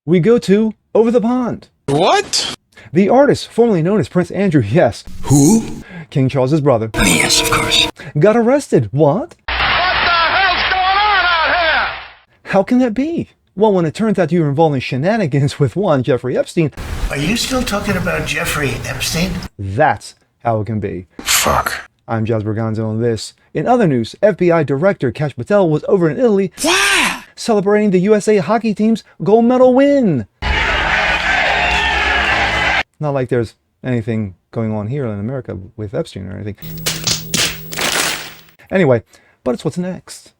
we go to over the pond. What? The artist, formerly known as Prince Andrew, yes, Who? King Charles's brother, Yes, of course. got arrested. What? What the hell's going on out here? How can that be? Well, when it turns out you were involved in shenanigans with one Jeffrey Epstein, Are you still talking about Jeffrey Epstein? that's how it can be. Fuck. I'm Jazz Berganza on this. In other news, FBI Director Kash Patel was over in Italy celebrating the USA hockey team's gold medal win. Not like there's anything going on here in America with Epstein or anything. Anyway, but it's what's next.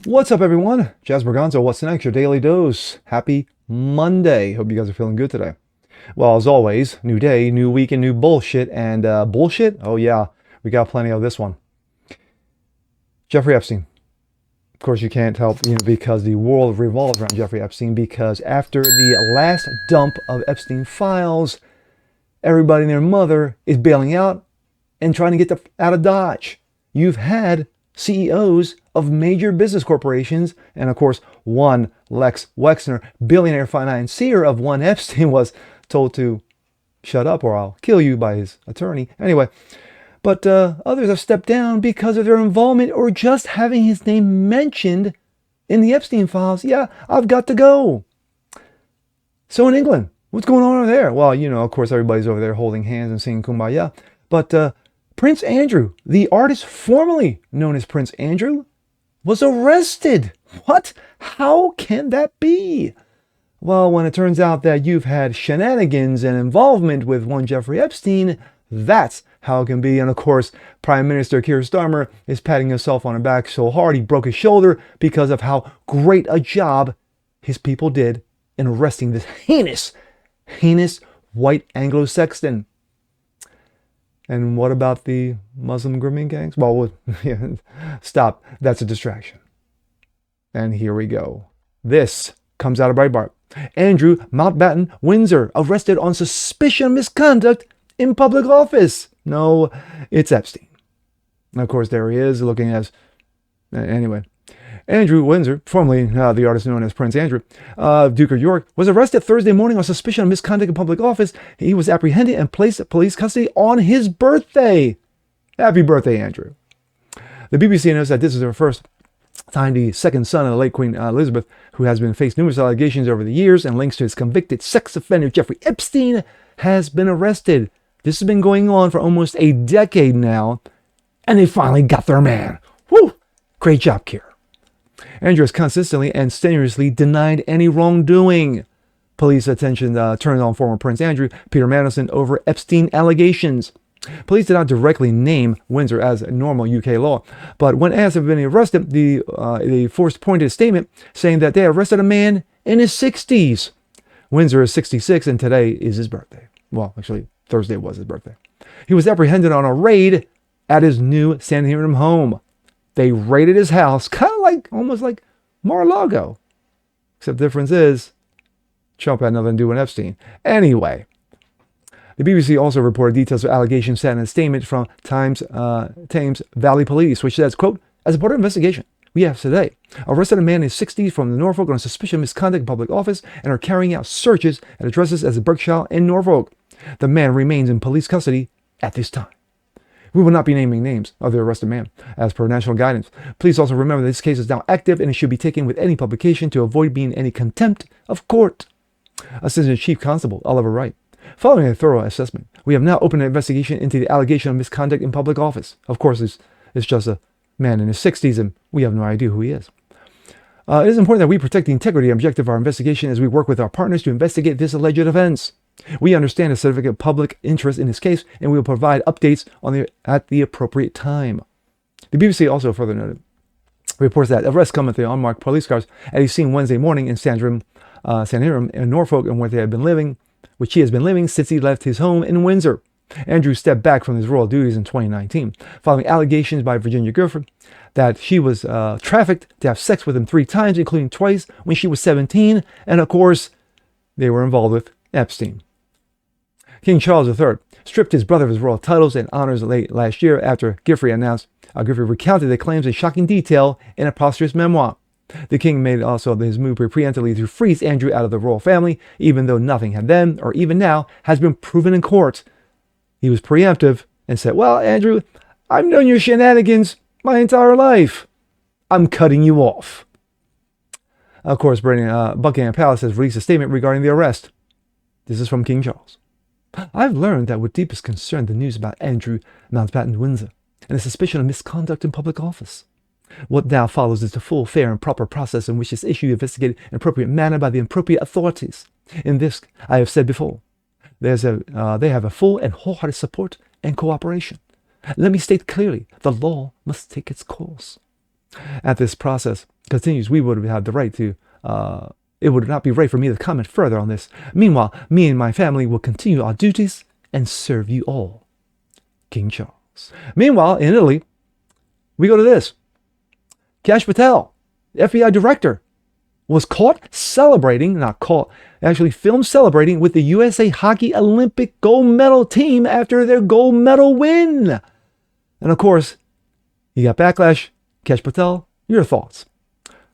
What's up, everyone? Jazz Berganza, what's next? Your daily dose. Happy Monday. Hope you guys are feeling good today. Well, as always, new day, new week, and new bullshit. And bullshit? Oh yeah, we got plenty of this one. Jeffrey Epstein. Of course, you can't help, because the world revolves around Jeffrey Epstein, because after the last dump of Epstein files, everybody and their mother is bailing out and trying to get out of Dodge. You've had CEOs of major business corporations, and of course, one Lex Wexner, billionaire financier of one Epstein, was told to shut up or I'll kill you by his attorney. Anyway, but others have stepped down because of their involvement or just having his name mentioned in the Epstein files. Yeah, I've got to go. So in England, what's going on over there? Well, of course, everybody's over there holding hands and singing Kumbaya. But Prince Andrew, the artist formerly known as Prince Andrew, was arrested. What? How can that be? Well, when it turns out that you've had shenanigans and involvement with one Jeffrey Epstein, that's how it can be. And of course, Prime Minister Keir Starmer is patting himself on the back so hard he broke his shoulder because of how great a job his people did in arresting this heinous white Anglo-Saxon. And what about the Muslim grooming gangs? Well, stop. That's a distraction. And here we go. This comes out of Breitbart. Andrew Mountbatten, Windsor, arrested on suspicion of misconduct in public office. No, it's Epstein. And of course, there he is looking as... Anyway. Andrew Windsor, formerly the artist known as Prince Andrew, Duke of York, was arrested Thursday morning on suspicion of misconduct in public office. He was apprehended and placed in police custody on his birthday. Happy birthday, Andrew. The BBC announced that this is the first time the second son of the late Queen Elizabeth, who has been faced numerous allegations over the years and links to his convicted sex offender Jeffrey Epstein, has been arrested. This has been going on for almost a decade now, and they finally got their man. Woo! Great job, Keir. Andrew has consistently and strenuously denied any wrongdoing. Police attention turned on former Prince Andrew, Peter Mandelson, over Epstein allegations. Police did not directly name Windsor as normal UK law, but when asked if he had been arrested, the force pointed a statement saying that they had arrested a man in his 60s. Windsor is 66, and today is his birthday. Well, actually, Thursday was his birthday. He was apprehended on a raid at his new Sandringham home. They raided his house, almost like Mar-a-Lago. Except the difference is, Trump had nothing to do with Epstein. Anyway, the BBC also reported details of allegations set in a statement from Thames Valley Police, which says, quote, as a part of investigation, we have today arrested a man in his 60s from Norfolk on suspicion of misconduct in public office and are carrying out searches at addresses as a Berkshire in Norfolk. The man remains in police custody at this time. We will not be naming names of the arrested man, as per national guidance. Please also remember that this case is now active and it should be taken with any publication to avoid being in any contempt of court. Assistant Chief Constable Oliver Wright. Following a thorough assessment, we have now opened an investigation into the allegation of misconduct in public office. Of course, it's just a man in his 60s and we have no idea who he is. It is important that we protect the integrity and objective of our investigation as we work with our partners to investigate this alleged offense. We understand the significant public interest in this case, and we will provide updates at the appropriate time. The BBC also further noted, reports that arrests come with the unmarked police cars at a scene Wednesday morning in Sandringham in Norfolk, and where they have been living, which he has been living since he left his home in Windsor. Andrew stepped back from his royal duties in 2019, following allegations by Virginia Gifford that she was trafficked to have sex with him 3 times, including twice when she was 17, and of course, they were involved with Epstein. King Charles III stripped his brother of his royal titles and honors late last year after Geoffrey recounted the claims in shocking detail in a posthumous memoir. The king made also his move preemptively to freeze Andrew out of the royal family, even though nothing had then, or even now, has been proven in court. He was preemptive and said, well, Andrew, I've known your shenanigans my entire life. I'm cutting you off. Of course, Buckingham Palace has released a statement regarding the arrest. This is from King Charles. I've learned that with deepest concern the news about Andrew Mountbatten Windsor and the suspicion of misconduct in public office. What now follows is the full, fair, and proper process in which this issue is investigated in an appropriate manner by the appropriate authorities. In this, I have said before, they have a full and wholehearted support and cooperation. Let me state clearly, the law must take its course. As this process continues, we would have the right to, it would not be right for me to comment further on this. Meanwhile, me and my family will continue our duties and serve you all. King Charles. Meanwhile, in Italy, we go to this. Kash Patel, FBI director, was filmed celebrating with the USA Hockey Olympic gold medal team after their gold medal win. And of course, he got backlash. Kash Patel, your thoughts?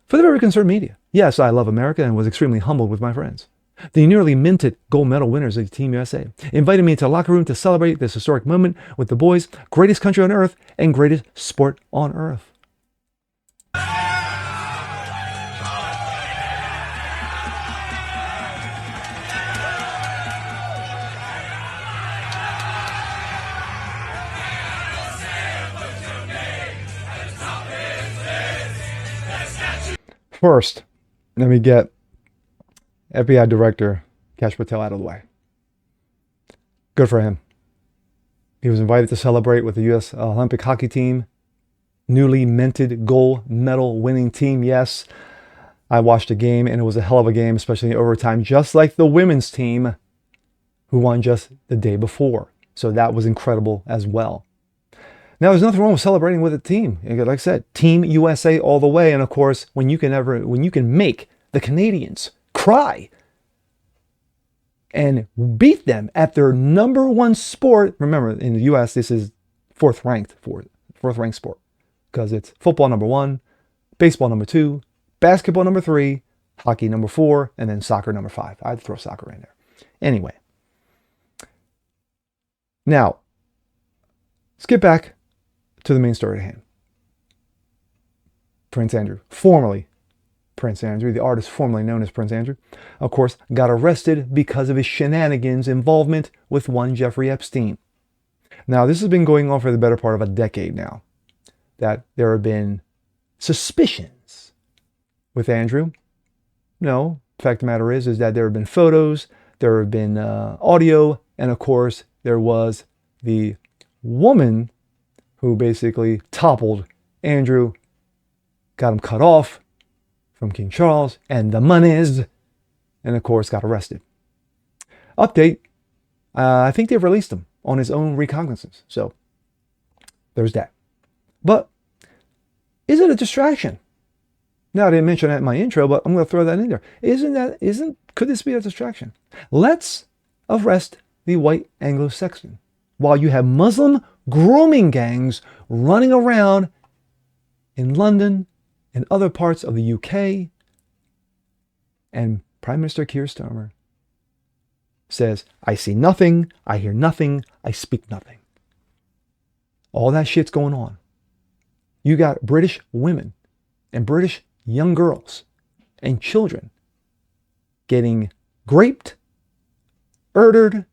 For the very concerned media, yes, I love America and was extremely humbled with my friends. The nearly minted gold medal winners of Team USA invited me into the locker room to celebrate this historic moment with the boys, greatest country on earth and greatest sport on earth. First, let me get FBI Director Kash Patel out of the way. Good for him. He was invited to celebrate with the U.S. Olympic hockey team, newly minted gold medal winning team. Yes, I watched a game and it was a hell of a game, especially in overtime, just like the women's team who won just the day before. So that was incredible as well. Now, there's nothing wrong with celebrating with a team. Like I said, Team USA all the way. And of course, when you can make the Canadians cry and beat them at their number one sport. Remember, in the US, this is fourth ranked sport because it's football number 1, baseball number 2, basketball number 3, hockey number 4, and then soccer number 5. I'd throw soccer in there. Anyway, now let's get back to the main story at hand. Prince Andrew, formerly Prince Andrew, the artist formerly known as Prince Andrew, of course, got arrested because of his shenanigans involvement with one Jeffrey Epstein. Now, this has been going on for the better part of a decade now, that there have been suspicions with Andrew. No, the fact of the matter is that there have been photos, there have been audio, and of course, there was the woman who basically toppled Andrew, got him cut off from King Charles and the monies, and of course got arrested. Update, I think they've released him on his own recognizance. So there's that. But is it a distraction? Now, I didn't mention that in my intro, but I'm going to throw that in there. Could this be a distraction? Let's arrest the white Anglo-Saxon while you have Muslim grooming gangs running around in London and other parts of the UK. And Prime Minister Keir Starmer says, I see nothing, I hear nothing, I speak nothing. All that shit's going on. You got British women and British young girls and children getting raped, murdered,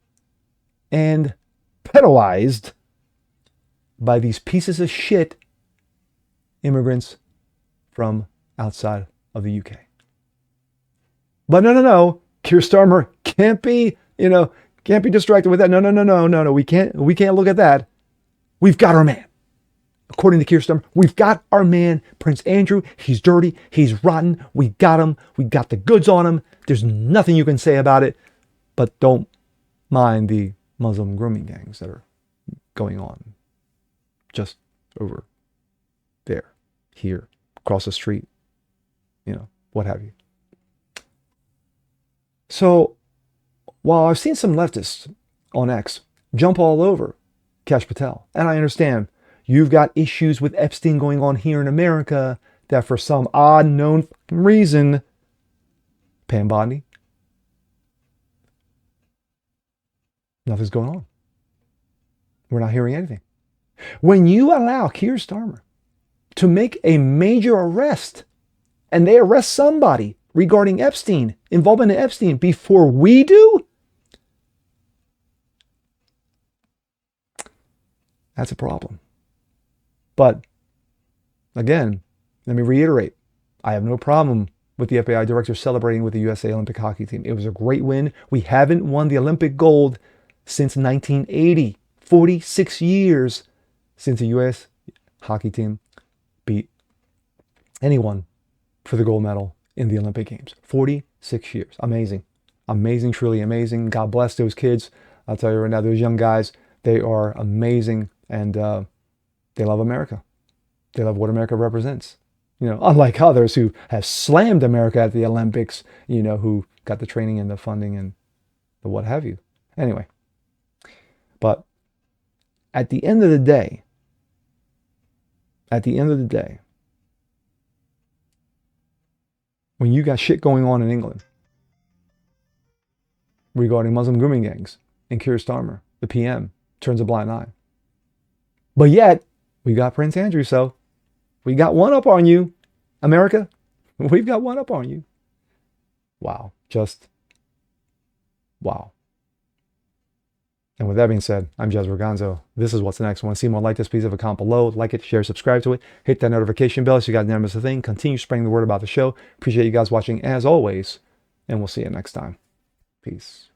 and pedalized by these pieces of shit immigrants from outside of the UK. But no. Keir Starmer can't be distracted with that. No. We can't look at that. We've got our man. According to Keir Starmer, we've got our man, Prince Andrew. He's dirty. He's rotten. We got him. We got the goods on him. There's nothing you can say about it. But don't mind the Muslim grooming gangs that are going on just over there, here, across the street, what have you. So while I've seen some leftists on X jump all over Kash Patel. And I understand you've got issues with Epstein going on here in America that for some odd known reason, Pam Bondi, nothing's going on. We're not hearing anything. When you allow Keir Starmer to make a major arrest and they arrest somebody regarding Epstein, involvement in Epstein, before we do, that's a problem. But again, let me reiterate, I have no problem with the FBI director celebrating with the USA Olympic hockey team. It was a great win. We haven't won the Olympic gold since 1980. 46 years since the U.S. hockey team beat anyone for the gold medal in the Olympic Games. 46 years. Amazing. Amazing, truly amazing. God bless those kids. I'll tell you right now, those young guys, they are amazing, and they love America. They love what America represents. You know, unlike others who have slammed America at the Olympics, you know, who got the training and the funding and the what have you. Anyway, but at the end of the day, when you got shit going on in England regarding Muslim grooming gangs and Keir Starmer, the PM, turns a blind eye. But yet, we got Prince Andrew, so we got one up on you, America. We've got one up on you. Wow. Just wow. And with that being said, I'm Jez Berganzo. This is What's Next. Want to see more like this, please have a comment below. Like it, share, subscribe to it. Hit that notification bell so you guys never miss a thing. Continue spreading the word about the show. Appreciate you guys watching as always. And we'll see you next time. Peace.